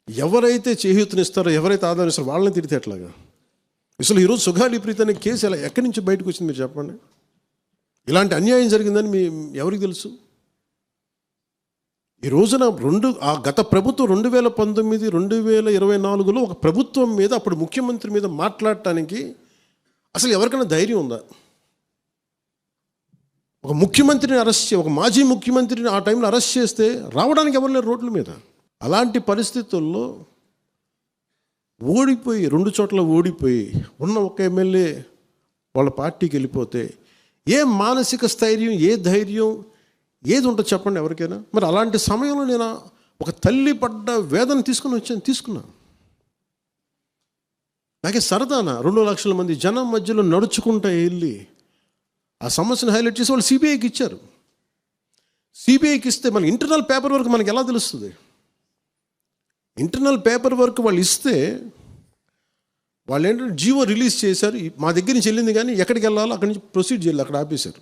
ఎవరైతే చేయూతనిస్తారో, ఎవరైతే ఆదరిస్తారో వాళ్ళని తిడితే ఎట్లాగా? అసలు ఈరోజు సుగాలి ప్రీతి అనే కేసు ఎలా ఎక్కడి నుంచి బయటకు వచ్చింది మీరు చెప్పండి. ఇలాంటి అన్యాయం జరిగిందని ఎవరికి తెలుసు? ఈ రోజున గత ప్రభుత్వం 2019, 2024లో ఒక ప్రభుత్వం మీద, అప్పుడు ముఖ్యమంత్రి మీద మాట్లాడటానికి అసలు ఎవరికైనా ధైర్యం ఉందా? ఒక ముఖ్యమంత్రిని ఒక మాజీ ముఖ్యమంత్రిని ఆ టైంలో అరెస్ట్ చేస్తే రావడానికి ఎవరు లేరు రోడ్ల మీద. అలాంటి పరిస్థితుల్లో ఓడిపోయి 2 చోట్ల ఓడిపోయి ఉన్న ఒక ఎమ్మెల్యే వాళ్ళ పార్టీకి వెళ్ళిపోతే ఏ మానసిక స్థైర్యం, ఏ ధైర్యం, ఏది ఉంటుంది చెప్పండి ఎవరికైనా? మరి అలాంటి సమయంలో నేను ఒక తల్లి పడ్డ వేదన తీసుకున్నా. నాకే సరదానా 2 లక్షల మంది జనం మధ్యలో నడుచుకుంటూ వెళ్ళి ఆ సమస్యను హైలైట్ చేసి వాళ్ళు సిబిఐకి ఇచ్చారు. సిబిఐకి ఇస్తే మన ఇంటర్నల్ పేపర్ వర్క్ మనకి ఎలా తెలుస్తుంది? ఇంటర్నల్ పేపర్ వర్క్ వాళ్ళు ఇస్తే వాళ్ళు ఏంటంటే జీవో రిలీజ్ చేశారు, మా దగ్గర నుంచి వెళ్ళింది కానీ ఎక్కడికి వెళ్ళాలో అక్కడి నుంచి ప్రొసీడ్ చేయాలి, అక్కడ ఆపేశారు.